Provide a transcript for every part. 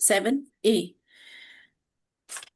7A।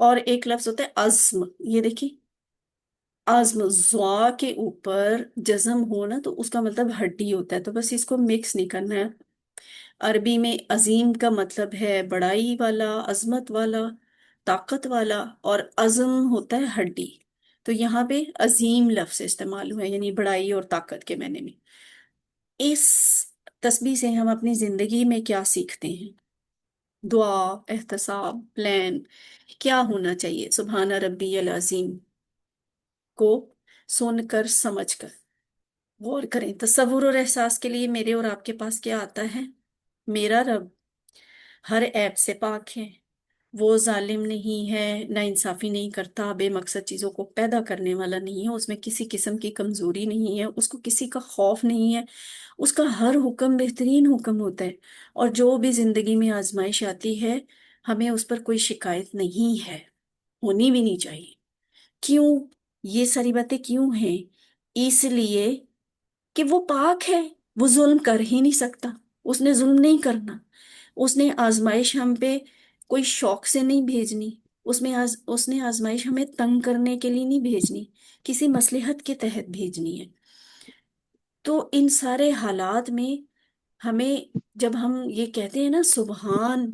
اور ایک لفظ ہوتا ہے عزم، یہ دیکھیں، عزم، زوا کے اوپر جزم ہونا تو اس کا مطلب ہڈی ہوتا ہے، تو بس اس کو مکس نہیں کرنا ہے۔ عربی میں عظیم کا مطلب ہے بڑائی والا، عظمت والا، طاقت والا، اور عزم ہوتا ہے ہڈی۔ تو یہاں پہ عظیم لفظ استعمال ہوا ہے، یعنی بڑائی اور طاقت کے معنی میں۔ اس تسبیح سے ہم اپنی زندگی میں کیا سیکھتے ہیں؟ دعا، احتساب، پلان، کیا ہونا چاہیے؟ سبحان ربی العظیم کو سن کر سمجھ کر غور کریں۔ تصور اور احساس کے لیے میرے اور آپ کے پاس کیا آتا ہے؟ میرا رب ہر عیب سے پاک ہے، وہ ظالم نہیں ہے، نا انصافی نہیں کرتا، بے مقصد چیزوں کو پیدا کرنے والا نہیں ہے، اس میں کسی قسم کی کمزوری نہیں ہے، اس کو کسی کا خوف نہیں ہے، اس کا ہر حکم بہترین حکم ہوتا ہے، اور جو بھی زندگی میں آزمائش آتی ہے ہمیں اس پر کوئی شکایت نہیں ہے، ہونی بھی نہیں چاہیے۔ کیوں؟ یہ ساری باتیں کیوں ہیں؟ اس لیے کہ وہ پاک ہے، وہ ظلم کر ہی نہیں سکتا، اس نے ظلم نہیں کرنا، اس نے آزمائش ہم پہ کوئی شوق سے نہیں بھیجنی، اس نے آزمائش ہمیں تنگ کرنے کے لیے نہیں بھیجنی، کسی مصلحت کے تحت بھیجنی ہے۔ تو ان سارے حالات میں ہمیں، جب ہم یہ کہتے ہیں نا سبحان،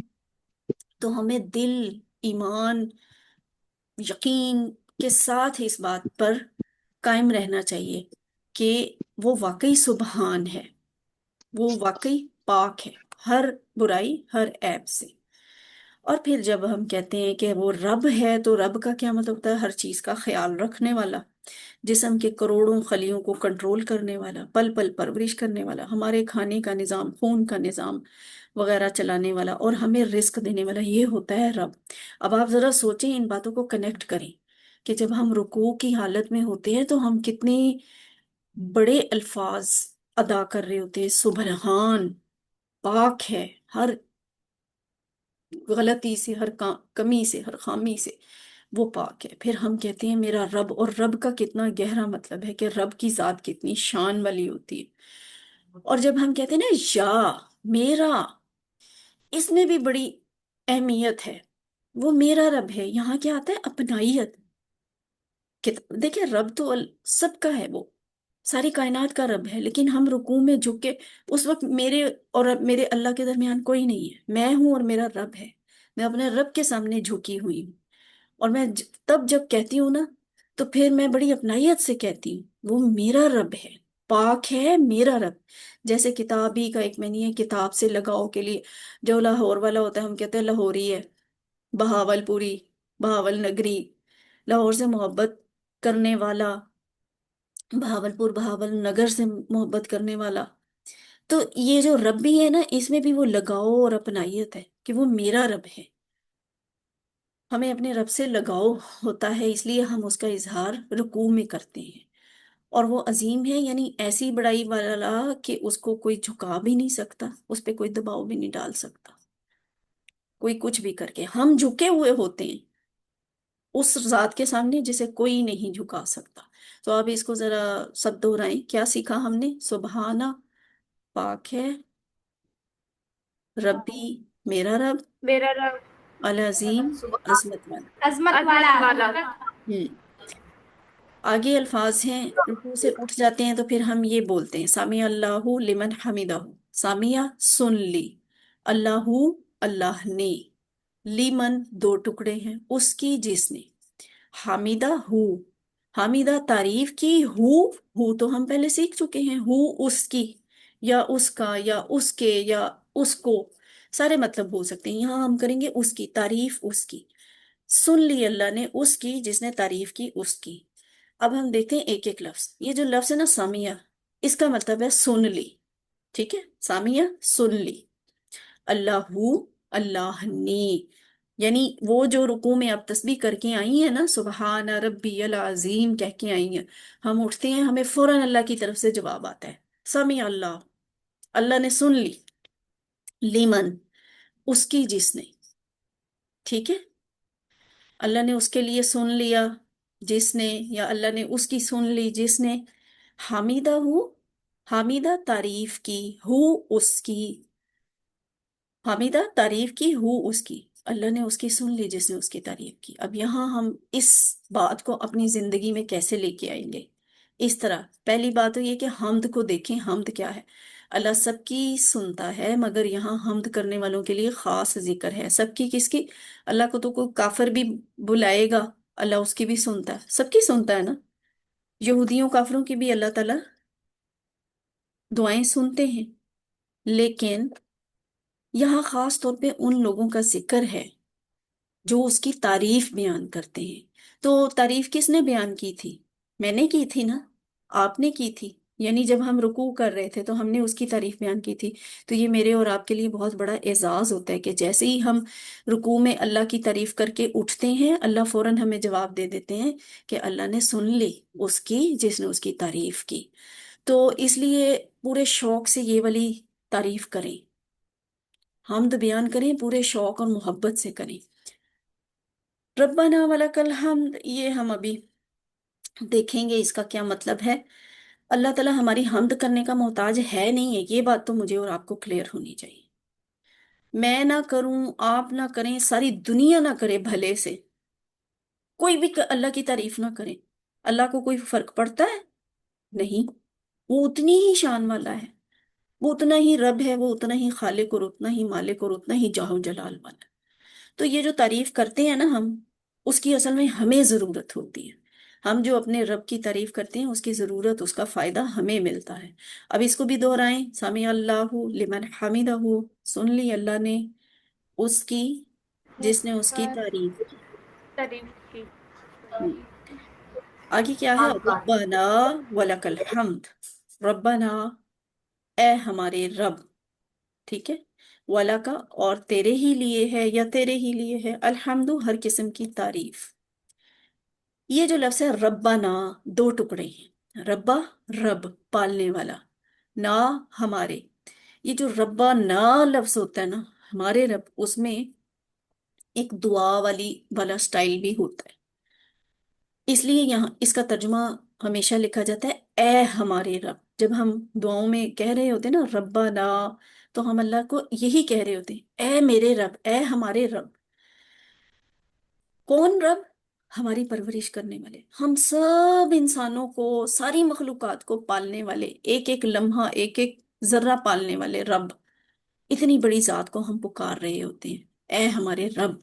تو ہمیں دل، ایمان، یقین کے ساتھ اس بات پر قائم رہنا چاہیے کہ وہ واقعی سبحان ہے، وہ واقعی پاک ہے ہر برائی، ہر عیب سے۔ اور پھر جب ہم کہتے ہیں کہ وہ رب ہے، تو رب کا کیا مطلب ہوتا ہے؟ ہر چیز کا خیال رکھنے والا، جسم کے کروڑوں خلیوں کو کنٹرول کرنے والا، پل پل پرورش کرنے والا، ہمارے کھانے کا نظام، خون کا نظام وغیرہ چلانے والا، اور ہمیں رزق دینے والا، یہ ہوتا ہے رب۔ اب آپ ذرا سوچیں، ان باتوں کو کنیکٹ کریں کہ جب ہم رکوع کی حالت میں ہوتے ہیں تو ہم کتنے بڑے الفاظ ادا کر رہے ہوتے ہیں۔ سبحان، پاک ہے ہر غلطی سے، ہر کمی سے، ہر خامی سے، وہ پاک ہے۔ پھر ہم کہتے ہیں میرا رب، اور رب کا کتنا گہرا مطلب ہے کہ رب کی ذات کتنی شان والی ہوتی ہے۔ اور جب ہم کہتے ہیں نا یا، میرا، اس میں بھی بڑی اہمیت ہے۔ وہ میرا رب ہے، یہاں کیا آتا ہے؟ اپنائیت۔ دیکھیں، رب تو سب کا ہے، وہ ساری کائنات کا رب ہے، لیکن ہم رکوع میں جھک کے، اس وقت میرے اور میرے اللہ کے درمیان کوئی نہیں ہے، میں ہوں اور میرا رب ہے، میں اپنے رب کے سامنے جھکی ہوئی ہوں۔ اور میں تب جب کہتی ہوں نا، تو پھر میں بڑی اپنائیت سے کہتی ہوں وہ میرا رب ہے، پاک ہے میرا رب۔ جیسے کتابی کا ایک معنی ہے کتاب سے لگاؤ کے لیے، جو لاہور والا ہوتا ہے ہم کہتے ہیں لاہوری ہے، بہاول پوری، بہاول نگری، لاہور سے محبت کرنے والا، بہاولپور، بہاول نگر سے محبت کرنے والا۔ تو یہ جو ربی ہے نا، اس میں بھی وہ لگاؤ اور اپنائیت ہے کہ وہ میرا رب ہے، ہمیں اپنے رب سے لگاؤ ہوتا ہے، اس لیے ہم اس کا اظہار رکوع میں کرتے ہیں۔ اور وہ عظیم ہے، یعنی ایسی بڑائی والا کہ اس کو کوئی جھکا بھی نہیں سکتا، اس پہ کوئی دباؤ بھی نہیں ڈال سکتا، کوئی کچھ بھی کر کے۔ ہم جھکے ہوئے ہوتے ہیں اس ذات کے سامنے جسے کوئی نہیں جھکا سکتا۔ تو آپ اس کو ذرا سب دہرائیں، کیا سیکھا ہم نے؟ سبحانہ، پاک ہے، ربی، میرا رب، میرا رب العظیم، عظمت والا۔ عظمت والا ہوں آگے الفاظ ہیں، رکوع سے اٹھ جاتے ہیں تو پھر ہم یہ بولتے ہیں سامع اللہ لمن حمدہ، سامعہ سن لی، اللہ اللہ نے، لیمن دو ٹکڑے ہیں، اس کی جس نے، حامدہ ہو، حامدہ تعریف کی، ہو تو ہم پہلے سیکھ چکے ہیں، ہو اس کی یا اس کا یا اس کے یا اس کو، سارے مطلب ہو سکتے ہیں، یہاں ہم کریں گے اس کی تعریف، اس کی۔ سن لی اللہ نے اس کی جس نے تعریف کی اس کی۔ اب ہم دیکھتے ہیں ایک ایک لفظ۔ یہ جو لفظ ہے نا سامیہ، اس کا مطلب ہے سن لی، ٹھیک ہے؟ سامیہ سن لی، اللہ، اللہ نے، یعنی وہ جو رکوع میں آپ تسبیح کر کے آئی ہیں نا، سبحان ربی العظیم کہہ کے آئی ہیں، ہم اٹھتے ہیں ہمیں فوراً اللہ کی طرف سے جواب آتا ہے، سمع اللہ، اللہ نے سن لی، لیمن اس کی جس نے، ٹھیک ہے؟ اللہ نے اس کے لیے سن لیا جس نے، یا اللہ نے اس کی سن لی جس نے، حامدہ ہو، حامدہ تعریف کی، ہو اس کی، حامدہ تعریف کی، ہو اس کی۔ اللہ نے اس کی سن لی جس نے اس کی تعریف کی۔ اب یہاں ہم اس بات کو اپنی زندگی میں کیسے لے کے آئیں گے؟ اس طرح پہلی بات تو یہ کہ حمد کو دیکھیں، حمد کیا ہے؟ اللہ سب کی سنتا ہے، مگر یہاں حمد کرنے والوں کے لیے خاص ذکر ہے۔ سب کی کس کی؟ اللہ کو تو کوئی کافر بھی بلائے گا اللہ اس کی بھی سنتا ہے، سب کی سنتا ہے نا۔ یہودیوں کافروں کی بھی اللہ تعالیٰ دعائیں سنتے ہیں، لیکن یہاں خاص طور پہ ان لوگوں کا ذکر ہے جو اس کی تعریف بیان کرتے ہیں۔ تو تعریف کس نے بیان کی تھی؟ میں نے کی تھی نا، آپ نے کی تھی۔ یعنی جب ہم رکوع کر رہے تھے تو ہم نے اس کی تعریف بیان کی تھی۔ تو یہ میرے اور آپ کے لیے بہت بڑا اعزاز ہوتا ہے کہ جیسے ہی ہم رکوع میں اللہ کی تعریف کر کے اٹھتے ہیں، اللہ فوراً ہمیں جواب دے دیتے ہیں کہ اللہ نے سن لی اس کی جس نے اس کی تعریف کی۔ تو اس لیے پورے شوق سے یہ والی تعریف کریں، حمد بیان کریں، پورے شوق اور محبت سے کریں۔ ربنا ولک الحمد، یہ ہم ابھی دیکھیں گے اس کا کیا مطلب ہے۔ اللہ تعالیٰ ہماری حمد کرنے کا محتاج ہے نہیں ہے، یہ بات تو مجھے اور آپ کو کلیئر ہونی چاہیے۔ میں نہ کروں، آپ نہ کریں، ساری دنیا نہ کرے بھلے سے، کوئی بھی اللہ کی تعریف نہ کرے، اللہ کو کوئی فرق پڑتا ہے؟ نہیں، وہ اتنی ہی شان والا ہے، وہ اتنا ہی رب ہے، وہ اتنا ہی خالق اور اتنا ہی مالک اور اتنا ہی جاہ و جلال والا ہے۔ تو یہ جو تعریف کرتے ہیں نا ہم، اس کی اصل میں ہمیں ضرورت ہوتی ہے۔ ہم جو اپنے رب کی تعریف کرتے ہیں اس کی ضرورت، اس کا فائدہ ہمیں ملتا ہے۔ اب اس کو بھی دہرائیں، سمع اللہ لمن حمدہ، سن لی اللہ نے اس کی جس نے اس کی تعریف کی۔ تعریف کی۔ ہم۔ آگے کیا ہے؟ ربنا ولک الحمد، ربنا اے ہمارے رب، ٹھیک ہے، والا کا اور تیرے ہی لیے ہے یا تیرے ہی لیے ہے الحمد، ہر قسم کی تعریف۔ یہ جو لفظ ہے ربنا، دو ٹکڑے ہیں، ربا رب پالنے والا، نا ہمارے۔ یہ جو ربا نا لفظ ہوتا ہے نا، ہمارے رب، اس میں ایک دعا والا سٹائل بھی ہوتا ہے، اس لیے یہاں اس کا ترجمہ ہمیشہ لکھا جاتا ہے اے ہمارے رب۔ جب ہم دعاؤں میں کہہ رہے ہوتے ہیں نا ربنا، تو ہم اللہ کو یہی کہہ رہے ہوتے ہیں، اے میرے رب، اے ہمارے رب۔ کون رب؟ ہماری پرورش کرنے والے، ہم سب انسانوں کو، ساری مخلوقات کو پالنے والے، ایک ایک لمحہ ایک ایک ذرہ پالنے والے رب۔ اتنی بڑی ذات کو ہم پکار رہے ہوتے ہیں، اے ہمارے رب۔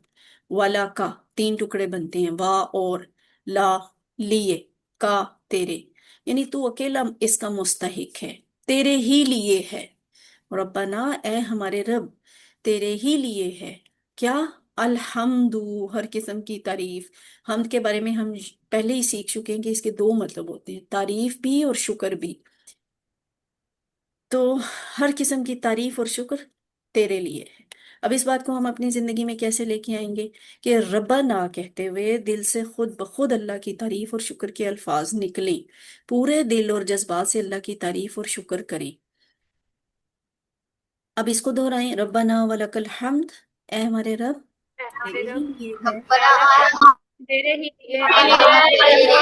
والا کا تین ٹکڑے بنتے ہیں، وا اور لا، لیے، کا تیرے، یعنی تو اکیلا اس کا مستحق ہے، تیرے ہی لیے ہے۔ ربنا اے ہمارے رب، تیرے ہی لیے ہے کیا؟ الحمد، ہر قسم کی تعریف۔ حمد کے بارے میں ہم پہلے ہی سیکھ چکے ہیں کہ اس کے دو مطلب ہوتے ہیں، تعریف بھی اور شکر بھی۔ تو ہر قسم کی تعریف اور شکر تیرے لیے ہے۔ اب اس بات کو ہم اپنی زندگی میں کیسے لے کے آئیں گے کہ ربنا کہتے ہوئے دل سے خود بخود اللہ کی تعریف اور شکر کے الفاظ نکلیں، پورے دل اور جذبات سے اللہ کی تعریف اور شکر کریں۔ اب اس کو دہرائیں، ربنا ولک الحمد، اے ہمارے رب، ہمارے تیرے ہی رب، لیے ہے تیرے ہی لیے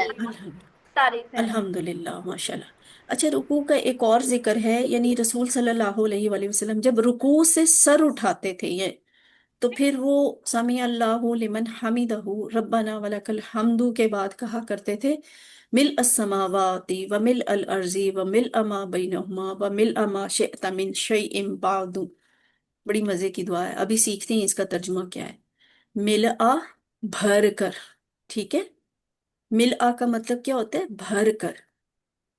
الحمد، تعریف ہے۔ الحمد للہ، ماشاء اللہ۔ اچھا، رکوع کا ایک اور ذکر ہے، یعنی رسول صلی اللہ علیہ وآلہ وسلم جب رکوع سے سر اٹھاتے تھے یہ، تو پھر وہ سمیع اللہ لمن حمدہ، ربنا ولک الحمد کے بعد کہا کرتے تھے ملء السماوات وملء الارض وملء ما بینہما وملء ما شئت من شیء بعد۔ بڑی مزے کی دعا ہے، ابھی سیکھتے ہیں اس کا ترجمہ کیا ہے۔ ملء، بھر کر، ٹھیک ہے، ملء کا مطلب کیا ہوتا ہے؟ بھر کر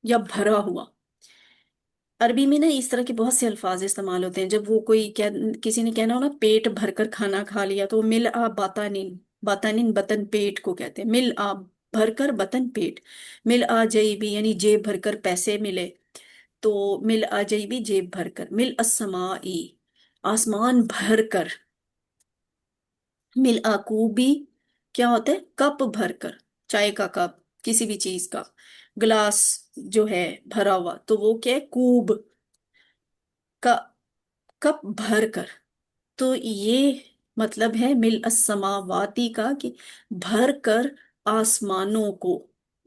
یا بھرا ہوا۔ عربی میں نا اس طرح کے بہت سے الفاظ استعمال ہوتے ہیں، جب وہ کوئی کسی نے کہنا ہو نا پیٹ بھر کر کھانا کھا لیا، تو ملء بطن، بطن بطن پیٹ کو کہتے ہیں، ملء بھر کر بطن پیٹ، ملء جیبی یعنی جیب بھر کر پیسے ملے، تو ملء جیبی جیب بھر کر، ملء السمائی آسمان بھر کر، ملء کوبی کیا ہوتا ہے؟ کپ بھر کر، چائے کا کپ، کسی بھی چیز کا گلاس جو ہے بھرا ہوا، تو وہ کیا ہے؟ کوب کا، کپ بھر کر۔ تو یہ مطلب ہے مل السماواتی کا کہ بھر کر آسمانوں کو،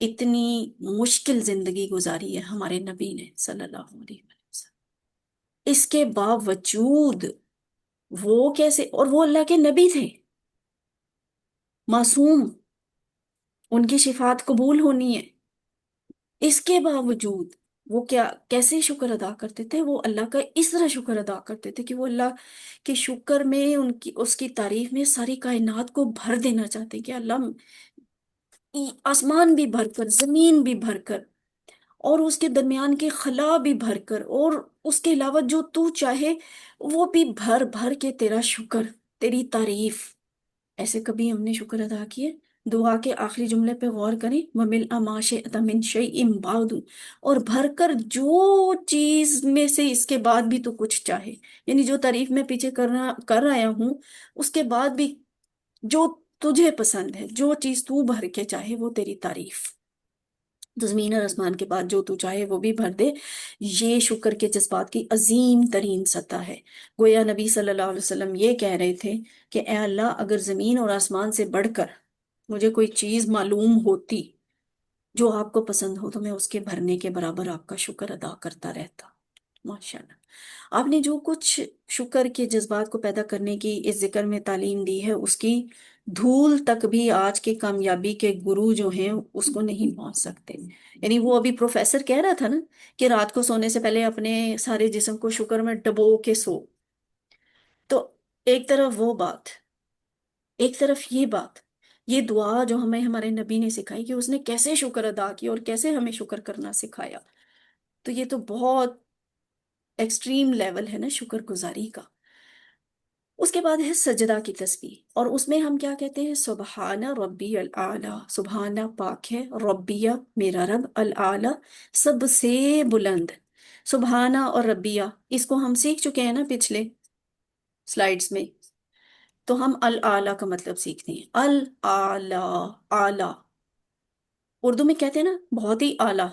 اتنی مشکل زندگی گزاری ہے ہمارے نبی نے صلی اللہ علیہ وسلم، اس کے باوجود وہ کیسے، اور وہ اللہ کے نبی تھے، معصوم، ان کی شفاعت قبول ہونی ہے، اس کے باوجود وہ کیا کیسے شکر ادا کرتے تھے؟ وہ اللہ کا اس طرح شکر ادا کرتے تھے کہ وہ اللہ کے شکر میں، ان کی اس کی تعریف میں ساری کائنات کو بھر دینا چاہتے کہ اللہ، آسمان بھی بھر کر، زمین بھی بھر کر، اور اس کے درمیان کے خلا بھی بھر کر، اور اس کے علاوہ جو تو چاہے وہ بھی بھر بھر کے تیرا شکر، تیری تعریف، ایسے کبھی ہم نے شکر ادا کیے؟ دعا کے آخری جملے پہ غور کریں، وَمِلْءَ مَا شِئْتَ مِنْ شَيْءٍ بَعْدُ، اور بھر کر جو چیز میں سے اس کے بعد بھی تو کچھ چاہے، یعنی جو تعریف میں پیچھے کر رہا ہوں، اس کے بعد بھی جو تجھے پسند ہے، جو چیز تو بھر کے چاہے وہ تیری تعریف، تو زمین اور آسمان کے بعد جو تو چاہے وہ بھی بھر دے۔ یہ شکر کے جذبات کی عظیم ترین سطح ہے۔ گویا نبی صلی اللہ علیہ وسلم یہ کہہ رہے تھے کہ اے اللہ، اگر زمین اور آسمان سے بڑھ کر مجھے کوئی چیز معلوم ہوتی جو آپ کو پسند ہو، تو میں اس کے بھرنے کے برابر آپ کا شکر ادا کرتا رہتا۔ ماشاءاللہ، آپ نے جو کچھ شکر کے جذبات کو پیدا کرنے کی اس ذکر میں تعلیم دی ہے، اس کی دھول تک بھی آج کے کامیابی کے گرو جو ہیں اس کو نہیں پہنچ سکتے۔ یعنی وہ ابھی پروفیسر کہہ رہا تھا نا کہ رات کو سونے سے پہلے اپنے سارے جسم کو شکر میں ڈبو کے سو، تو ایک طرف وہ بات، ایک طرف یہ بات، یہ دعا جو ہمیں ہمارے نبی نے سکھائی کہ اس نے کیسے شکر ادا کیا اور کیسے ہمیں شکر کرنا سکھایا، تو یہ تو بہت ایکسٹریم لیول ہے نا شکر گزاری کا۔ اس کے بعد ہے سجدہ کی تسبیح، اور اس میں ہم کیا کہتے ہیں؟ سبحان ربی العالی، سبحانہ پاک ہے، ربیہ میرا رب، العالی سب سے بلند، سبحانہ اور ربیہ اس کو ہم سیکھ چکے ہیں نا پچھلے سلائیڈز میں، تو ہم العالی کا مطلب سیکھتے ہیں۔ العالی، اعلی، اردو میں کہتے ہیں نا بہت ہی اعلیٰ،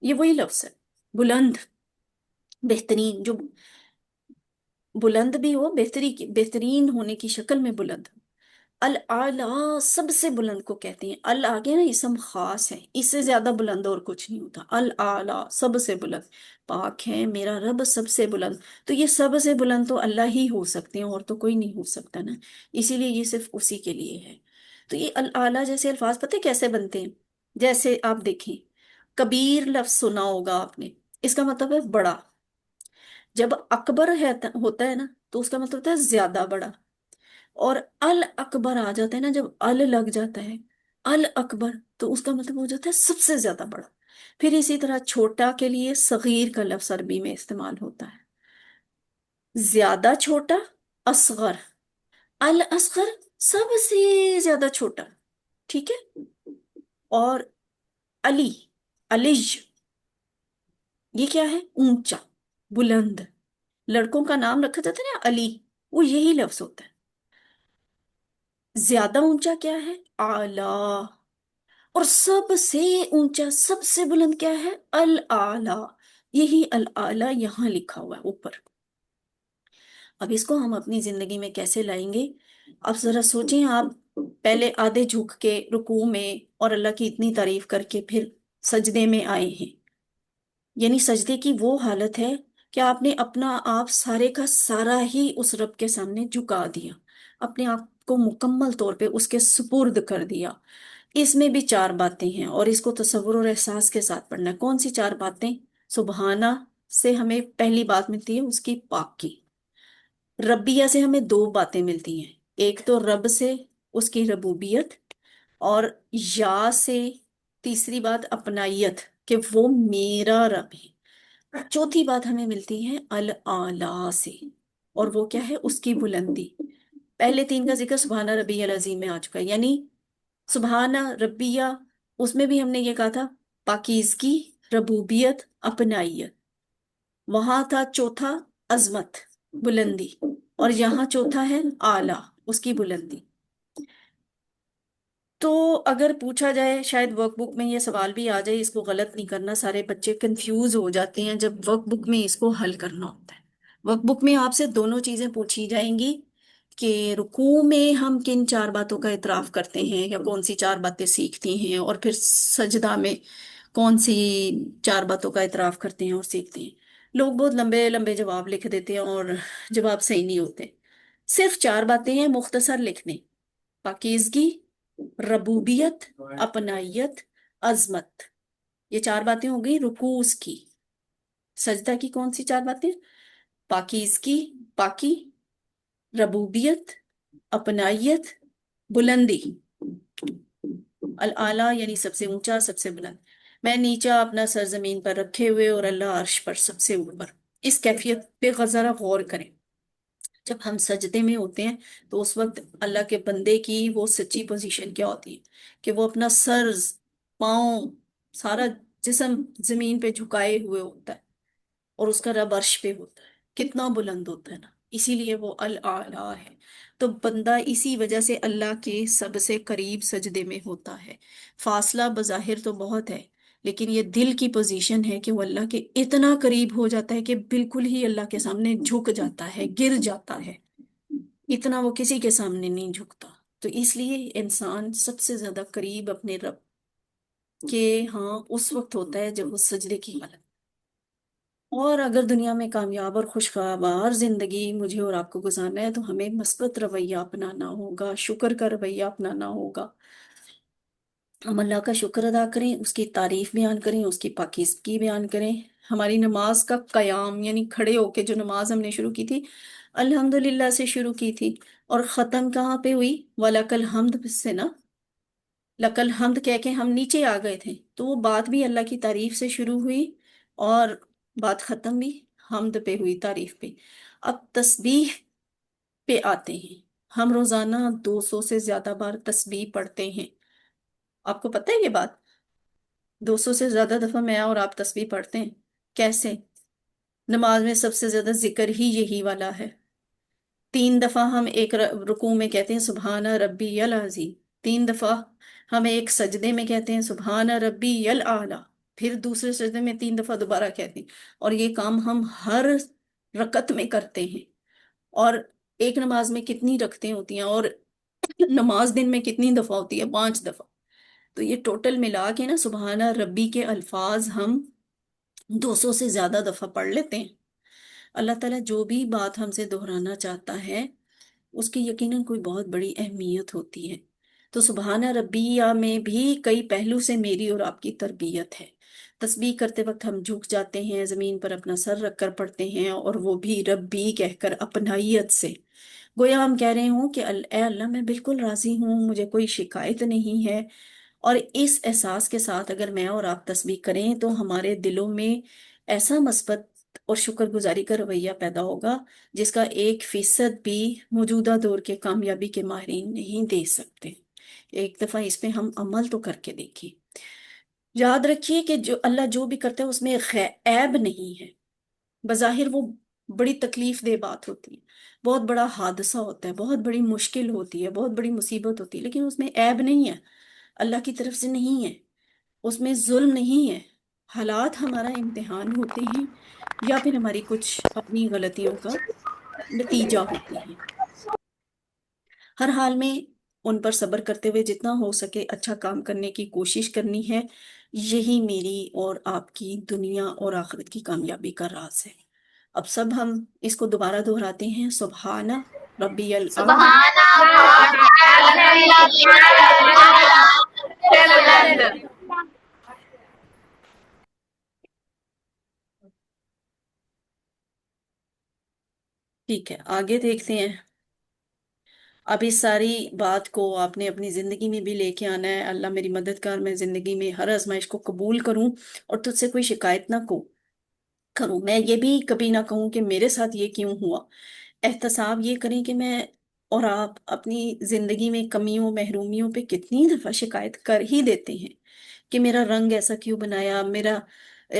یہ وہی لفظ ہے، بلند، بہترین، جو بلند بھی ہو، بہترین ہونے کی شکل میں بلند۔ العالی سب سے بلند کو کہتے ہیں، ال آگے نا اسم خاص ہے، اس سے زیادہ بلند اور کچھ نہیں ہوتا، العالی سب سے بلند، پاک ہے میرا رب سب سے بلند، تو یہ سب سے بلند تو اللہ ہی ہو سکتے ہیں، اور تو کوئی نہیں ہو سکتا نا، اسی لیے یہ صرف اسی کے لیے ہے۔ تو یہ العالی جیسے الفاظ پتہ کیسے بنتے ہیں؟ جیسے آپ دیکھیں، کبیر لفظ سنا ہوگا آپ نے، اس کا مطلب ہے بڑا، جب اکبر ہوتا ہے نا تو اس کا مطلب ہوتا ہے زیادہ بڑا، اور الاکبر آ جاتا ہے نا جب ال لگ جاتا ہے، الاکبر، تو اس کا مطلب ہو جاتا ہے سب سے زیادہ بڑا۔ پھر اسی طرح چھوٹا کے لیے صغیر کا لفظ عربی میں استعمال ہوتا ہے، زیادہ چھوٹا، اصغر، الاصغر سب سے زیادہ چھوٹا، ٹھیک ہے، اور علی، علیج، یہ کیا ہے؟ اونچا، بلند، لڑکوں کا نام رکھا جاتا ہے نا علی، وہ یہی لفظ ہوتا ہے۔ زیادہ اونچا کیا ہے؟ اعلی، اور سب سے اونچا، سب سے بلند کیا ہے؟ الاعلی، یہی الاعلی یہاں لکھا ہوا ہے اوپر۔ اب اس کو ہم اپنی زندگی میں کیسے لائیں گے؟ اب ذرا سوچیں، آپ پہلے آدھے جھک کے رکوع میں اور اللہ کی اتنی تعریف کر کے پھر سجدے میں آئے ہیں، یعنی سجدے کی وہ حالت ہے کہ آپ نے اپنا آپ سارے کا سارا ہی اس رب کے سامنے جھکا دیا، اپنے آپ کو مکمل طور پہ اس کے سپرد کر دیا۔ اس میں بھی چار باتیں ہیں، اور اس کو تصور اور احساس کے ساتھ پڑھنا ہے۔ کون سی چار باتیں؟ سبحانہ سے ہمیں پہلی بات ملتی ہے اس کی پاکی، ربیہ سے ہمیں دو باتیں ملتی ہیں، ایک تو رب سے اس کی ربوبیت، اور یا سے تیسری بات اپنائیت کہ وہ میرا رب ہے، چوتھی بات ہمیں ملتی ہے العالی سے، اور وہ کیا ہے؟ اس کی بلندی۔ پہلے تین کا ذکر سبحانہ ربی العظیم میں آ چکا ہے، یعنی سبحانہ ربیہ، اس میں بھی ہم نے یہ کہا تھا پاکیزگی، ربوبیت، اپنائیت، وہاں تھا چوتھا عظمت، بلندی، اور یہاں چوتھا ہے اعلیٰ، اس کی بلندی۔ تو اگر پوچھا جائے، شاید ورک بک میں یہ سوال بھی آ جائے، اس کو غلط نہیں کرنا، سارے بچے کنفیوز ہو جاتے ہیں جب ورک بک میں اس کو حل کرنا ہوتا ہے۔ ورک بک میں آپ سے دونوں چیزیں پوچھی جائیں گی کہ رکوع میں ہم کن چار باتوں کا اعتراف کرتے ہیں یا کون سی چار باتیں سیکھتی ہیں، اور پھر سجدہ میں کون سی چار باتوں کا اعتراف کرتے ہیں اور سیکھتے ہیں۔ لوگ بہت لمبے لمبے جواب لکھ دیتے ہیں اور جواب صحیح نہیں ہوتے۔ صرف چار باتیں ہیں، مختصر لکھ دیں: پاکیزگی، ربوبیت، اپنائیت، عظمت۔ یہ چار باتیں ہو گئی رکوع کی۔ سجدہ کی کون سی چار باتیں؟ پاکیزگی، پاکی، ربوبیت، اپنائیت، بلندی۔ الاعلیٰ یعنی سب سے اونچا، سب سے بلند۔ میں نیچا اپنا سر زمین پر رکھے ہوئے اور اللہ عرش پر سب سے اوپر۔ اس کیفیت پہ ذرا غور کریں۔ جب ہم سجدے میں ہوتے ہیں تو اس وقت اللہ کے بندے کی وہ سچی پوزیشن کیا ہوتی ہے کہ وہ اپنا سر، پاؤں، سارا جسم زمین پہ جھکائے ہوئے ہوتا ہے، اور اس کا رب عرش پہ ہوتا ہے۔ کتنا بلند ہوتا ہے نا، اسی لیے وہ الاعلیٰ ہے۔ تو بندہ اسی وجہ سے اللہ کے سب سے قریب سجدے میں ہوتا ہے۔ فاصلہ بظاہر تو بہت ہے، لیکن یہ دل کی پوزیشن ہے کہ وہ اللہ کے اتنا قریب ہو جاتا ہے کہ بالکل ہی اللہ کے سامنے جھک جاتا ہے، گر جاتا ہے۔ اتنا وہ کسی کے سامنے نہیں جھکتا۔ تو اس لیے انسان سب سے زیادہ قریب اپنے رب کے ہاں اس وقت ہوتا ہے جب وہ سجدے کی حالت۔ اور اگر دنیا میں کامیاب اور خوشگوار زندگی مجھے اور آپ کو گزارنا ہے تو ہمیں مثبت رویہ اپنانا ہوگا، شکر کا رویہ اپنانا ہوگا۔ ہم اللہ کا شکر ادا کریں، اس کی تعریف بیان کریں، اس کی پاکیزگی بیان کریں۔ ہماری نماز کا قیام یعنی کھڑے ہو کے جو نماز ہم نے شروع کی تھی، الحمدللہ سے شروع کی تھی، اور ختم کہاں پہ ہوئی؟ وَلَكَ الْحَمْدُ سے نا، لَكَ الْحَمْدُ کہہ کے ہم نیچے آ گئے تھے، تو وہ بات بھی اللہ کی تعریف سے شروع ہوئی اور بات ختم بھی حمد پہ ہوئی، تعریف پہ۔ اب تسبیح پہ آتے ہیں۔ ہم روزانہ 200 سے زیادہ بار تسبیح پڑھتے ہیں۔ آپ کو پتہ ہے یہ بات؟ 200 سے زیادہ دفعہ میں اور آپ تسبیح پڑھتے ہیں۔ کیسے؟ نماز میں سب سے زیادہ ذکر ہی یہی والا ہے۔ 3 دفعہ ہم ایک رکوع میں کہتے ہیں سبحان ربی العظیم، 3 دفعہ ہم ایک سجدے میں کہتے ہیں سبحان ربی الاعلیٰ، پھر دوسرے سجدے میں 3 دفعہ دوبارہ کہتے ہیں، اور یہ کام ہم ہر رکعت میں کرتے ہیں۔ اور ایک نماز میں کتنی رکعتیں ہوتی ہیں، اور نماز دن میں کتنی دفعہ ہوتی ہے؟ 5 دفعہ۔ تو یہ ٹوٹل ملا کے نا سبحان ربی کے الفاظ ہم 200 سے زیادہ دفعہ پڑھ لیتے ہیں۔ اللہ تعالیٰ جو بھی بات ہم سے دہرانا چاہتا ہے اس کی یقیناً کوئی بہت بڑی اہمیت ہوتی ہے۔ تو سبحان ربیہ میں بھی کئی پہلو سے میری اور آپ کی تربیت ہے۔ تسبیح کرتے وقت ہم جھک جاتے ہیں، زمین پر اپنا سر رکھ کر پڑھتے ہیں، اور وہ بھی ربی کہہ کر اپنائیت سے، گویا ہم کہہ رہے ہوں کہ اے اللہ میں بالکل راضی ہوں، مجھے کوئی شکایت نہیں ہے۔ اور اس احساس کے ساتھ اگر میں اور آپ تسبیح کریں تو ہمارے دلوں میں ایسا مثبت اور شکر گزاری کا رویہ پیدا ہوگا جس کا 1% بھی موجودہ دور کے کامیابی کے ماہرین نہیں دے سکتے۔ ایک دفعہ اس پہ ہم عمل تو کر کے دیکھیں۔ یاد رکھیے کہ جو اللہ جو بھی کرتا ہے اس میں عیب نہیں ہے۔ بظاہر وہ بڑی تکلیف دہ بات ہوتی ہے، بہت بڑا حادثہ ہوتا ہے، بہت بڑی مشکل ہوتی ہے، بہت بڑی مصیبت ہوتی ہے، لیکن اس میں عیب نہیں ہے، اللہ کی طرف سے نہیں ہے، اس میں ظلم نہیں ہے۔ حالات ہمارا امتحان ہوتے ہیں یا پھر ہماری کچھ اپنی غلطیوں کا نتیجہ ہوتے ہیں۔ ہر حال میں ان پر صبر کرتے ہوئے جتنا ہو سکے اچھا کام کرنے کی کوشش کرنی ہے۔ یہی میری اور آپ کی دنیا اور آخرت کی کامیابی کا راز ہے۔ اب سب ہم اس کو دوبارہ دہراتے ہیں: سبحان ربی الاعلی۔ سبحان بلند ٹھیک ہے، آگے دیکھتے ہیں۔ اب اس ساری بات کو آپ نے اپنی زندگی میں بھی لے کے آنا ہے۔ اللہ میری مدد کر، میں زندگی میں ہر آزمائش کو قبول کروں اور تجھ سے کوئی شکایت نہ کروں، میں یہ بھی کبھی نہ کہوں کہ میرے ساتھ یہ کیوں ہوا۔ احتساب یہ کریں کہ میں اور آپ اپنی زندگی میں کمیوں محرومیوں پہ کتنی دفعہ شکایت کر ہی دیتے ہیں کہ میرا رنگ ایسا کیوں بنایا، میرا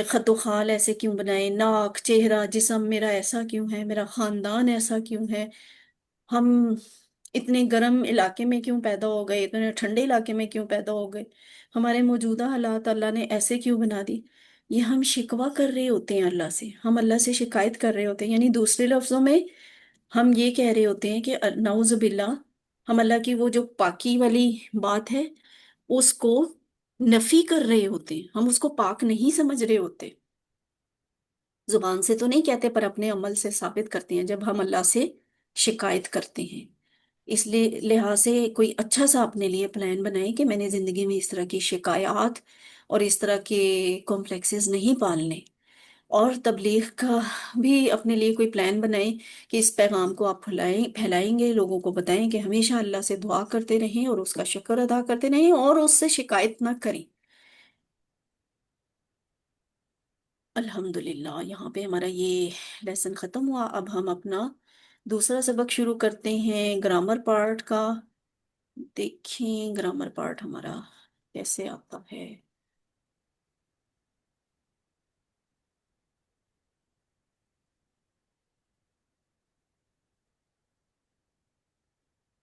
خط و خال ایسے کیوں بنائے، ناک، چہرہ، جسم میرا ایسا کیوں ہے، میرا خاندان ایسا کیوں ہے، ہم اتنے گرم علاقے میں کیوں پیدا ہو گئے، اتنے ٹھنڈے علاقے میں کیوں پیدا ہو گئے، ہمارے موجودہ حالات اللہ نے ایسے کیوں بنا دی۔ یہ ہم شکوہ کر رہے ہوتے ہیں اللہ سے، ہم اللہ سے شکایت کر رہے ہوتے ہیں، یعنی دوسرے لفظوں میں ہم یہ کہہ رہے ہوتے ہیں کہ نعوذ باللہ، ہم اللہ کی وہ جو پاکی والی بات ہے اس کو نفی کر رہے ہوتے ہیں، ہم اس کو پاک نہیں سمجھ رہے ہوتے، زبان سے تو نہیں کہتے پر اپنے عمل سے ثابت کرتے ہیں جب ہم اللہ سے شکایت کرتے ہیں۔ اس لیے لحاظ سے کوئی اچھا سا اپنے لیے پلان بنائیں کہ میں نے زندگی میں اس طرح کی شکایات اور اس طرح کے کمپلیکسز نہیں پالنے، اور تبلیغ کا بھی اپنے لیے کوئی پلان بنائیں کہ اس پیغام کو آپ پھیلائیں گے، لوگوں کو بتائیں کہ ہمیشہ اللہ سے دعا کرتے رہیں اور اس کا شکر ادا کرتے رہیں اور اس سے شکایت نہ کریں۔ الحمدللہ یہاں پہ ہمارا یہ لیسن ختم ہوا۔ اب ہم اپنا دوسرا سبق شروع کرتے ہیں گرامر پارٹ کا۔ دیکھیں گرامر پارٹ ہمارا کیسے آتا ہے۔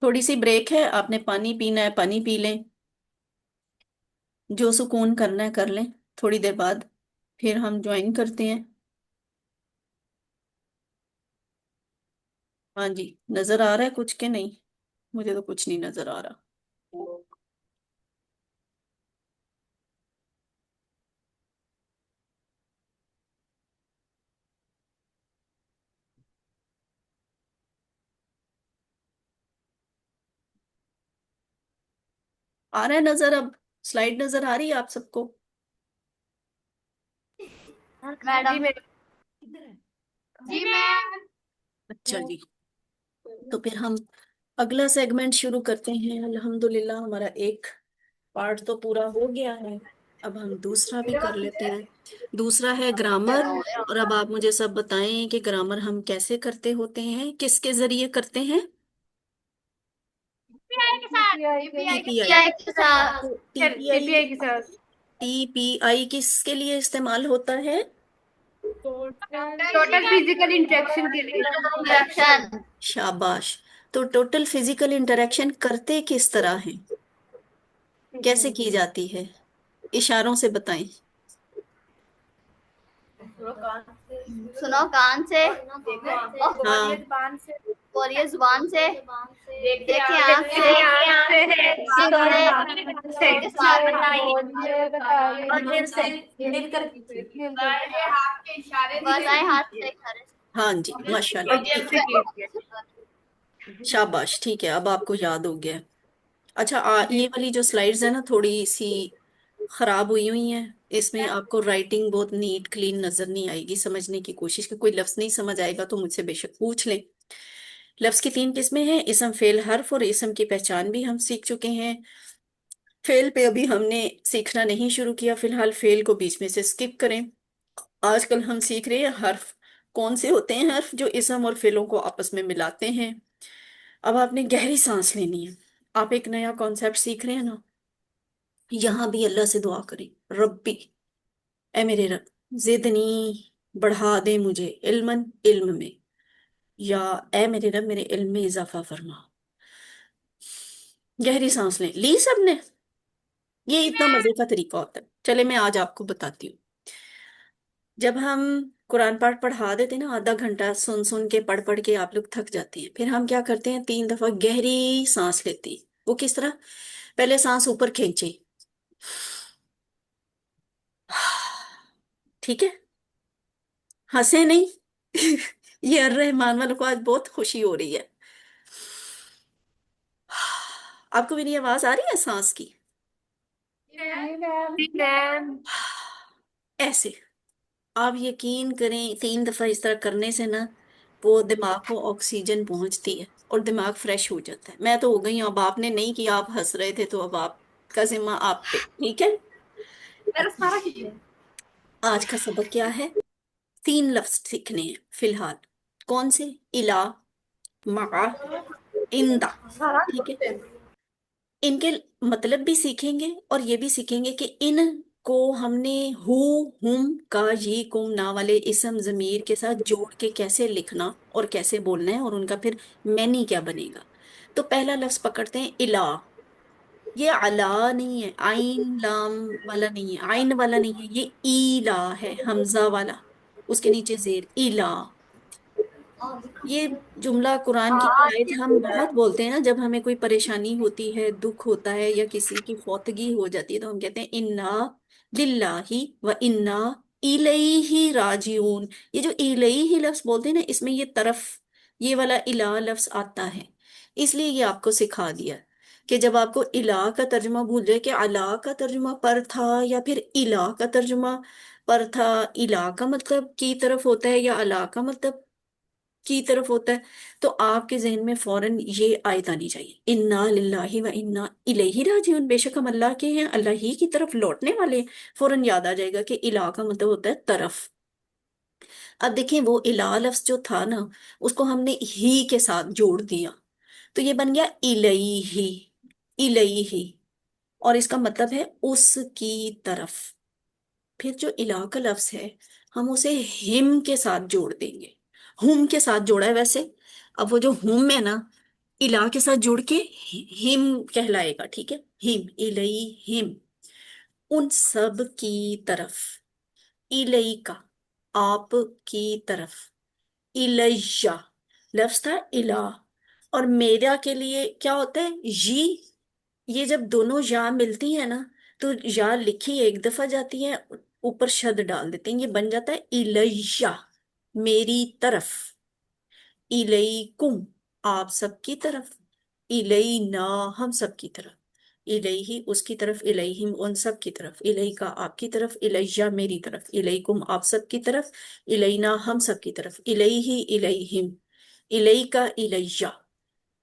تھوڑی سی بریک ہے، آپ نے پانی پینا ہے پانی پی لیں، جو سکون کرنا ہے کر لیں، تھوڑی دیر بعد پھر ہم جوائن کرتے ہیں۔ ہاں جی، نظر آ رہا ہے کچھ کہ نہیں؟ مجھے تو کچھ نہیں نظر آ رہا۔ آ رہا ہے نظر اب؟ سلائیڈ نظر آ رہی ہے آپ سب کو؟ میڈم جی میم اچھا جی، تو پھر ہم اگلا سیگمنٹ شروع کرتے ہیں۔ الحمدللہ ہمارا ایک پارٹ تو پورا ہو گیا ہے، اب ہم دوسرا بھی کر لیتے ہیں۔ دوسرا ہے گرامر، اور اب آپ مجھے سب بتائیں کہ گرامر ہم کیسے کرتے ہوتے ہیں، کس کے ذریعے کرتے ہیں؟ ٹی پی آئی۔ آئی کے ساتھ ٹی پی سی آئی، پی آئی کے ساتھ ٹی پی آئی کس کے لیے استعمال ہوتا ہے؟ ٹوٹل فزیکل انٹریکشن کے لیے شاباش۔ تو ٹوٹل فزیکل انٹریکشن کرتے کس طرح ہیں، کیسے کی جاتی ہے؟ اشاروں سے بتائیں۔ سنو کان سے ہاں، اور یہ زبان سے دیکھیں آنکھ سے اور دل سے بس آئے ہاتھ سے اشارے سے ہاں جی ماشاء اور اللہ، دل ٹھیک سے ہے، کیجیے شاباش، ٹھیک ہے، اب آپ کو یاد ہو گیا۔ اچھا یہ والی جو سلائیڈز ہیں نا تھوڑی سی خراب ہوئی ہیں، اس میں آپ کو رائٹنگ بہت نیٹ کلین نظر نہیں آئے گی، سمجھنے کی کوشش کہ کوئی لفظ نہیں سمجھ آئے گا تو مجھ سے بے شک پوچھ لیں۔ لفظ کی 3 قسمیں ہیں، اسم فعل حرف، اور اسم کی پہچان بھی ہم سیکھ چکے ہیں۔ فعل پہ ابھی ہم نے سیکھنا نہیں شروع کیا، فی الحال فعل کو بیچ میں سے سکپ کریں۔ آج کل ہم سیکھ رہے ہیں حرف، کون سے ہوتے ہیں حرف جو اسم اور فعلوں کو آپس میں ملاتے ہیں۔ اب آپ نے گہری سانس لینی ہے، آپ ایک نیا کانسیپٹ سیکھ رہے ہیں نا، یہاں بھی اللہ سے دعا کریں، ربی، اے میرے رب، زدنی، بڑھا دے مجھے، علم میں، یا اے میرے رب میرے علم میں اضافہ فرما۔ گہری سانس لیں، لی سب نے؟ یہ اتنا مزے کا طریقہ ہوتا ہے، چلے میں آج آپ کو بتاتی ہوں۔ جب ہم قرآن پاک پڑھا دیتے ہیں نا، آدھا گھنٹہ سن سن کے پڑھ پڑھ کے آپ لوگ تھک جاتے ہیں، پھر ہم کیا کرتے ہیں، 3 دفعہ گہری سانس لیتے ہیں۔ وہ کس طرح؟ پہلے سانس اوپر کھینچے، ٹھیک ہے، ہنسے نہیں یہ الرحمان والوں کو آج بہت خوشی ہو رہی ہے۔ آپ کو میری آواز آ رہی ہے سانس کی؟ ایسے آپ یقین کریں 3 دفعہ اس طرح کرنے سے نا وہ دماغ کو آکسیجن پہنچتی ہے اور دماغ فریش ہو جاتا ہے۔ میں تو ہو گئی ہوں، اب آپ نے نہیں کیا، آپ ہنس رہے تھے تو اب آپ کا ذمہ آپ پہ، ٹھیک ہے؟ اچھا، آج کا سبق کیا ہے؟ 3 لفظ سیکھنے ہیں فی الحال، کون سے؟ الا، مع، اندا، ٹھیک ہے؟ ان کے مطلب بھی سیکھیں گے اور یہ بھی سیکھیں گے کہ ان کو ہم نے ہو، ہم، کا، یہ، کم، نا والے اسم ضمیر کے ساتھ جوڑ کے کیسے لکھنا اور کیسے بولنا ہے، اور ان کا پھر معنی کیا بنے گا۔ تو پہلا لفظ پکڑتے ہیں الا۔ یہ علا نہیں ہے، آئین لام والا نہیں ہے، آئین والا نہیں ہے، یہ ایلا ہے، حمزہ والا، اس کے نیچے زیر، الا۔ یہ جملہ قرآن کی آیت ہم بہت بولتے ہیں نا، جب ہمیں کوئی پریشانی ہوتی ہے، دکھ ہوتا ہے یا کسی کی فوتگی ہو جاتی ہے، تو ہم کہتے ہیں انا للہ و انا الیہ راجعون۔ یہ جو الیہ لفظ بولتے ہیں نا، اس میں یہ طرف، یہ والا الہ لفظ آتا ہے، اس لیے یہ آپ کو سکھا دیا کہ جب آپ کو الہ کا ترجمہ بھول جائے کہ الہ کا ترجمہ پر تھا یا پھر الہ کا ترجمہ پر تھا، الہ کا مطلب کی طرف ہوتا ہے یا الہ کا مطلب کی طرف ہوتا ہے، تو آپ کے ذہن میں فوراً یہ آیت آنی چاہیے، انا للہ و انا الیہ راجعون، بے شک ہم اللہ کے ہیں، اللہ ہی کی طرف لوٹنے والے ہیں۔ فوراً یاد آ جائے گا کہ الہ کا مطلب ہوتا ہے طرف۔ اب دیکھیں وہ الہ لفظ جو تھا نا، اس کو ہم نے ہی کے ساتھ جوڑ دیا، تو یہ بن گیا الیہ، الیہ، اور اس کا مطلب ہے اس کی طرف۔ پھر جو الہ کا لفظ ہے، ہم اسے ہم کے ساتھ جوڑ دیں گے، ہم کے ساتھ جوڑا ہے ویسے، اب وہ جو ہم ہے نا، الہ کے ساتھ جوڑ کے ہم کہلائے گا، ٹھیک ہے، ہم الیہم، ان سب کی طرف، الیہ کا، آپ کی طرف، الیہ لفظ تھا الہ، اور میرا کے لیے کیا ہوتا ہے جی، یہ جب دونوں یا ملتی ہیں نا، تو یا لکھی ایک دفعہ جاتی ہے، اوپر شد ڈال دیتے ہیں، یہ بن جاتا ہے الیہ، میری طرف، الیکم، آپ سب کی طرف، الینا، ہم سب کی طرف، الیہ اس کی طرف، الیہم ان سب کی طرف، الیکا آپ کی طرف، الیہ میری طرف، الیکم آپ سب کی طرف، الینا ہم سب کی طرف، الیہ الیہم، الیکا الیہ،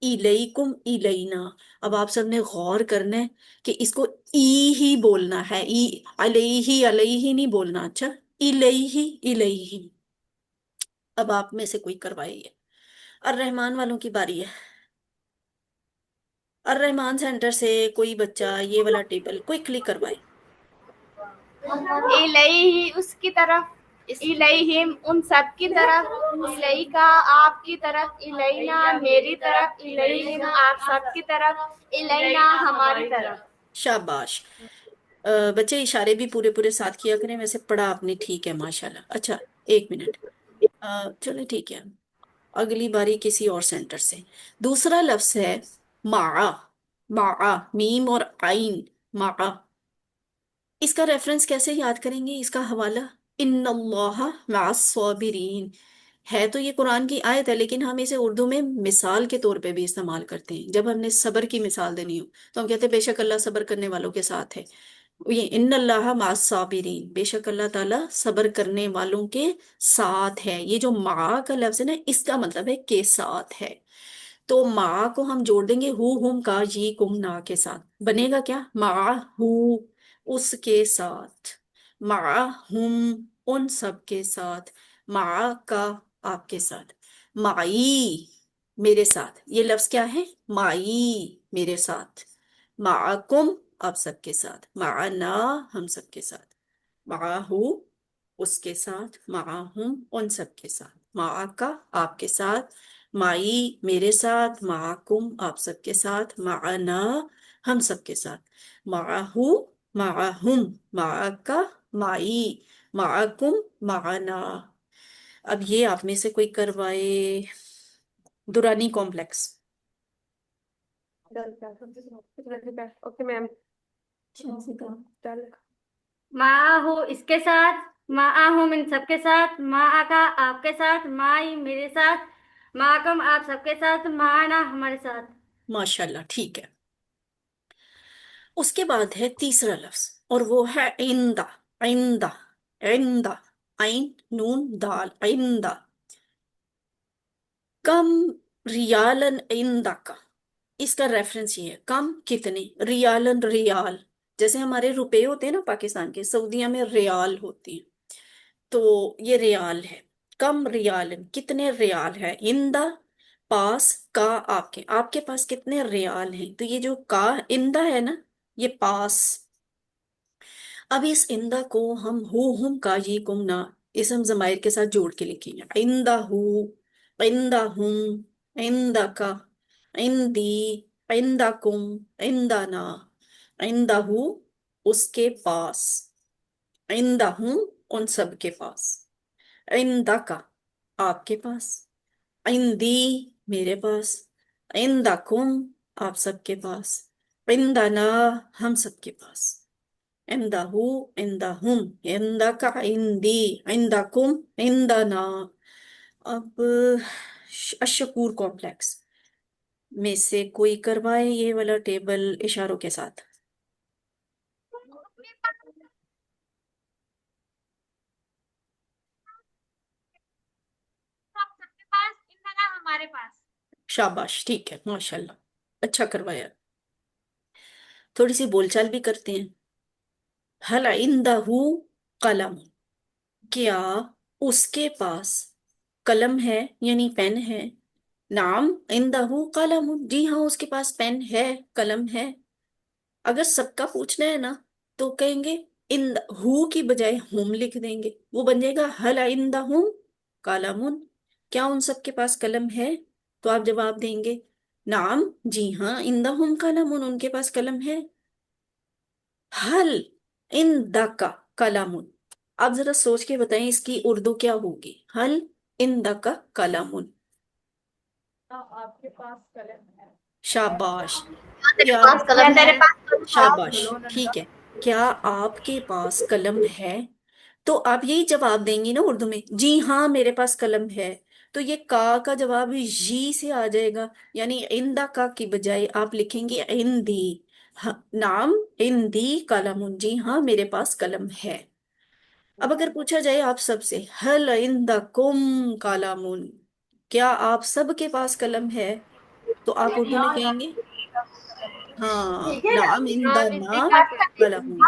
الیکم الینا۔ اب آپ سب نے غور کرنا ہے کہ اس کو ای ہی بولنا ہے، ای، علیہ علیہ نہیں بولنا، اچھا، الیہ الیہم۔ اب آپ میں سے کوئی کروائیے، الرحمان والوں کی باری ہے، الرحمان سینٹر سے کوئی بچہ یہ والا ٹیبل کوئکلی کروائے۔ الیہ اس کی طرف، الیہم ان سب کی طرف، الیکا آپ کی طرف، الینا میری طرف، الیہم آپ سب کی طرف، الینا ہماری طرف۔ شاباش۔ بچے اشارے بھی پورے پورے ساتھ کیا کریں، ویسے پڑھا آپ نے ٹھیک ہے ماشاءاللہ۔ اچھا، ایک منٹ، چلو ٹھیک ہے، اگلی باری کسی اور سینٹر سے۔ دوسرا لفظ ہے مع، مع، میم اور عین، مع، اس کا ریفرنس کیسے یاد کریں گے، اس کا حوالہ ان اللہ مع الصابرین ہے، تو یہ قرآن کی آیت ہے، لیکن ہم اسے اردو میں مثال کے طور پہ بھی استعمال کرتے ہیں، جب ہم نے صبر کی مثال دینی ہو تو ہم کہتے ہیں بے شک اللہ صبر کرنے والوں کے ساتھ ہے، یہ ان اللہ مع الصابرین، بے شک اللہ تعالیٰ صبر کرنے والوں کے ساتھ ہے۔ یہ جو مع کا لفظ ہے نا، اس کا مطلب ہے کے ساتھ ہے، تو مع کو ہم جوڑ دیں گے ہو ہم کا جی کم نا کے ساتھ، بنے گا کیا، مع ہو اس کے ساتھ، مع ہم ان سب کے ساتھ، مع کا آپ کے ساتھ، معی میرے ساتھ، یہ لفظ کیا ہے، معی میرے ساتھ، معکم آپ سب کے ساتھ، معنا ہم سب کے ساتھ، معہو اس کے ساتھ، معہم ان سب کے ساتھ، معاکا آپ کے ساتھ، معی میرے ساتھ، معکم آپ سب کے ساتھ، معنا ہم سب کے ساتھ، معہو معہم، معاکا معی، معکم معنا۔ اب یہ آپ میں سے کوئی کروائے دورانی کمپلیکس۔ اوکے میم، ماں ہو اس کے ساتھ، ماں ہوں ان سب کے ساتھ، ماں کا آپ کے ساتھ، مائی میرے ساتھ، ماں کم آپ سب کے ساتھ، مانا ہمارے ساتھ۔ ماشاءاللہ ٹھیک ہے۔ اس کے بعد ہے تیسرا لفظ، اور وہ ہے عندہ، عندہ، عندہ، عین نون دال، عندہ، کم ریالن عندہ کا، اس کا ریفرنس یہ ہے کم کتنے، ریالن ریال، جیسے ہمارے روپے ہوتے ہیں نا پاکستان کے، سعودیہ میں ریال ہوتی ہیں، تو یہ ریال ہے، کم ریالن کتنے ریال ہے، اندہ پاس، کا آپ کے پاس کتنے ریال ہیں، تو یہ جو کا اندہ ہے نا، یہ پاس۔ اب اس اندہ کو ہم ہم کا یہ کم نہ اسم ضمائر کے ساتھ جوڑ کے لکھیں گے، اندہ ہو، اندہ ہم، اندہ کا، عندی، عندہ کم، عندہ نا، عندہ ہو اس کے پاس، عندہ ہوں ان سب کے پاس، عندہ کا آپ کے پاس، عندی میرے پاس، عندکم آپ سب کے پاس، عندنا ہم سب کے پاس، عندہو عندہم، عندک عندی، عندکم عندنا۔ اب الشکور کمپلیکس میں سے کوئی کروائے یہ والا ٹیبل اشاروں کے ساتھ۔ ہمارے پاس شاباش، ٹھیک ہے، ماشاءاللہ اچھا کروایا۔ تھوڑی سی بول چال بھی کرتے ہیں۔ حل عندہ قلم، کیا اس کے پاس قلم ہے یعنی پین ہے؟ نعم عندہ قلم، جی ہاں اس کے پاس پین ہے، قلم ہے۔ اگر سب کا پوچھنا ہے نا تو کہیں گے ان ہو کی بجائے ہم لکھ دیں گے، وہ بن جائے گا حل عندہم قلم، کیا ان سب کے پاس قلم ہے؟ تو آپ جواب دیں گے نعم جی ہاں عندہم قلم، ان کے پاس قلم ہے۔ حل عندک قلم، آپ ذرا سوچ کے بتائیں اس کی اردو کیا ہوگی؟ حل عندک قلم، آپ کے پاس قلم ہے؟ شاباش، تیرے کیا پاس قلم ہے؟ تیرے پاس شاباش، ٹھیک ہے، کیا آپ کے پاس قلم ہے؟ تو آپ یہی جواب دیں گی نا اردو میں، جی ہاں میرے پاس قلم ہے۔ تو یہ کا جواب جی سے آ جائے گا، یعنی عندہ کا کی بجائے آپ لکھیں گے عندی، نام عندی قلم، جی ہاں میرے پاس قلم ہے۔ اب اگر پوچھا جائے آپ سب سے حل عندکم قلم، کیا آپ سب کے پاس قلم ہے؟ تو آپ اردو میں کہیں گے ہاں نعم عندنا قلم،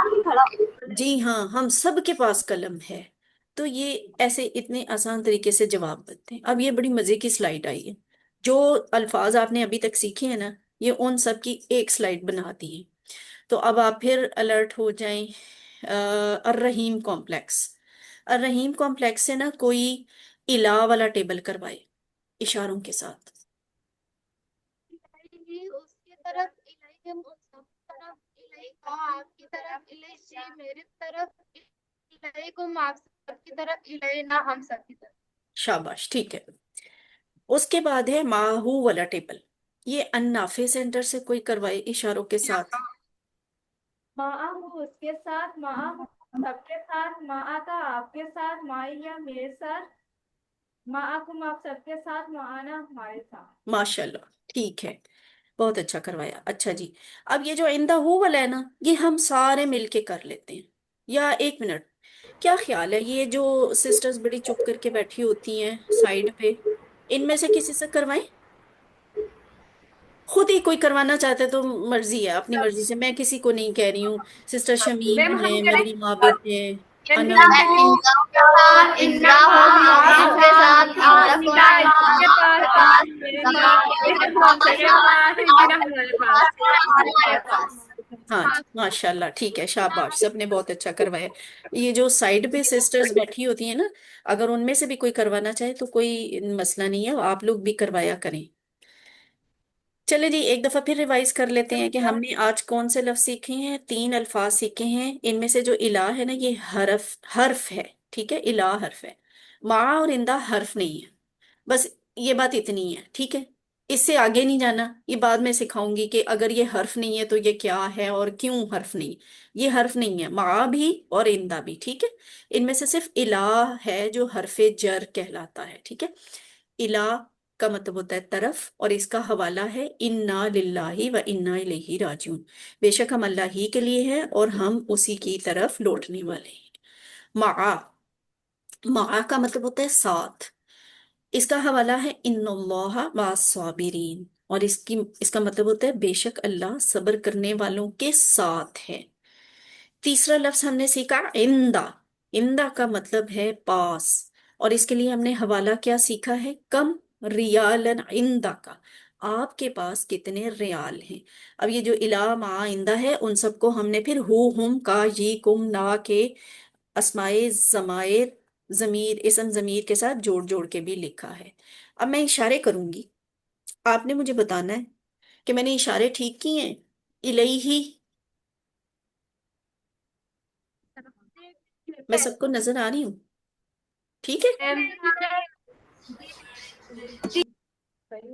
جی ہاں ہم سب کے پاس قلم ہے۔ تو یہ ایسے اتنے آسان طریقے سے جواب دیتے ہیں۔ اب یہ بڑی مزے کی سلائیڈ آئی ہے، جو الفاظ آپ نے ابھی تک سیکھے ہیں نا یہ ان سب کی ایک سلائیڈ بناتی ہے۔ تو اب آپ پھر الرٹ ہو جائیں الرحیم کمپلیکس۔ الرحیم کمپلیکس سے نا کوئی الہ والا ٹیبل کروائے اشاروں کے ساتھ۔ اس کی طرف الیہم، ان سب کی طرف الیکا آپ کی طرف الیجی میری طرف الیکم آپ سب کی طرف الینا ہم سب کی طرف۔ شاباش، ٹھیک ہے۔ اس کے بعد ہے ماہو والا ٹیبل، یہ النافع سینٹر سے کوئی کروائے اشاروں کے ساتھ۔ ماں ہوں اس کے ساتھ، ماں ہوں سب کے ساتھ، ماں کا آپ کے ساتھ، مایا میرے ساتھ، ماں کم آپ سب کے ساتھ، معانا ہمارے ساتھ۔ ماشاء اللہ، ٹھیک ہے، بہت اچھا کروایا۔ اچھا جی، اب یہ جو آئندہ ہو والا ہے نا یہ ہم سارے مل کے کر لیتے ہیں، یا ایک منٹ، کیا خیال ہے یہ جو سسٹرز بڑی چپ کر کے بیٹھی ہوتی ہیں سائیڈ پہ، ان میں سے کسی سے کروائیں؟ خود ہی کوئی کروانا چاہتا ہے تو مرضی ہے، اپنی مرضی سے، میں کسی کو نہیں کہہ رہی ہوں۔ سسٹر شمیم میم ہم ہے، کریں؟ مدنی عابد ہے، انا اندرا ہے۔ ہوں اندرا ہوں آپ کے ساتھ، آسمہ اس کے پاس، آج میرے پاس، الیہم ہم سب کے پاس، الینا ہمارے پاس۔ ہاں جی ماشاء اللہ، ٹھیک ہے، شاباش، سب نے بہت اچھا کروایا۔ یہ جو سائیڈ پہ سسٹرز بیٹھی ہوتی ہیں نا، اگر ان میں سے بھی کوئی کروانا چاہے تو کوئی مسئلہ نہیں ہے، آپ لوگ بھی کروایا کریں۔ چلے جی ایک دفعہ پھر ریوائز کر لیتے ہیں کہ ہم نے آج کون سے لفظ سیکھے ہیں، 3 الفاظ سیکھے ہیں، ان میں سے جو الہ ہے نا یہ حرف ہے، ٹھیک ہے، الہ حرف ہے، مع اور اندہ حرف نہیں ہے، بس یہ بات اتنی ہے، ٹھیک ہے، اس سے آگے نہیں جانا، یہ بعد میں سکھاؤں گی کہ اگر یہ حرف نہیں ہے تو یہ کیا ہے اور کیوں حرف نہیں، یہ حرف نہیں ہے، مع بھی اور اندہ بھی، ٹھیک ہے، ان میں سے صرف الہ ہے جو حرف جر کہلاتا ہے، ٹھیک ہے۔ الہ کا مطلب ہوتا ہے طرف، اور اس کا حوالہ ہے انا للہ و انا الیہ راجعون، بے شک ہم اللہ ہی کے لیے ہیں اور ہم اسی کی طرف لوٹنے والے ہیں۔ مع، مع کا مطلب ہوتا ہے ساتھ، اس کا حوالہ ہے ان اللہ مع الصابرین، اور اس کا مطلب ہوتا ہے بے شک اللہ صبر کرنے والوں کے ساتھ ہے۔ تیسرا لفظ ہم نے سیکھا عندہ، عندہ کا مطلب ہے پاس، اور اس کے لیے ہم نے حوالہ کیا سیکھا ہے، کم ریالن عندہ کا، آپ کے پاس کتنے ریال ہیں۔ اب یہ جو الہ ما عندہ ہے ان سب کو ہم نے پھر ہو ہم کا یہ کم نا کے اسمائے ضمائر ضمیر اسم ضمیر کے ساتھ جوڑ جوڑ کے بھی لکھا ہے۔ اب میں اشارے کروں گی، آپ نے مجھے بتانا ہے کہ میں نے اشارے ٹھیک کیے ہیں، الیہ، میں سب کو نظر آ رہی ہوں، ٹھیک ہے؟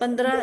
15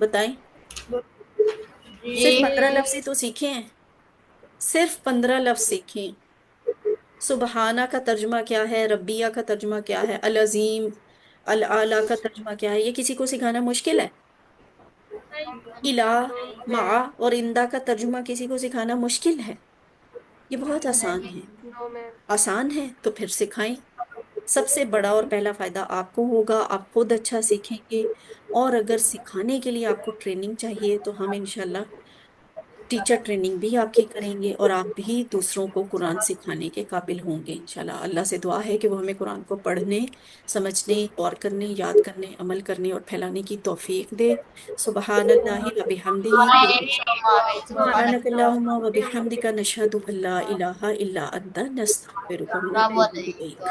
بتائیں، جی صرف 15 لفظ ہی تو سیکھے ہیں، صرف 15 لفظ سیکھیں۔ سبحانہ کا ترجمہ کیا ہے، ربیہ کا ترجمہ کیا ہے، العظیم العالی کا ترجمہ کیا ہے، یہ کسی کو سکھانا مشکل ہے؟ الہ، مع اور اندہ کا ترجمہ کسی کو سکھانا مشکل ہے؟ یہ بہت آسان ہے، آسان ہے تو پھر سکھائیں۔ سب سے بڑا اور پہلا فائدہ آپ کو ہوگا، آپ خود اچھا سیکھیں گے، اور اگر سکھانے کے لیے آپ کو ٹریننگ چاہیے تو ہم انشاءاللہ ٹیچر ٹریننگ بھی آپ کی کریں گے، اور آپ بھی دوسروں کو قرآن سکھانے کے قابل ہوں گے انشاءاللہ۔ اللہ سے دعا ہے کہ وہ ہمیں قرآن کو پڑھنے، سمجھنے، غور کرنے، یاد کرنے، عمل کرنے اور پھیلانے کی توفیق دے۔ سبحان اللہ و بحمدہ، سبحانک اللہم و بحمدک، نشہد ان لا الہ الا انت، نستغفرک و نتوب الیک۔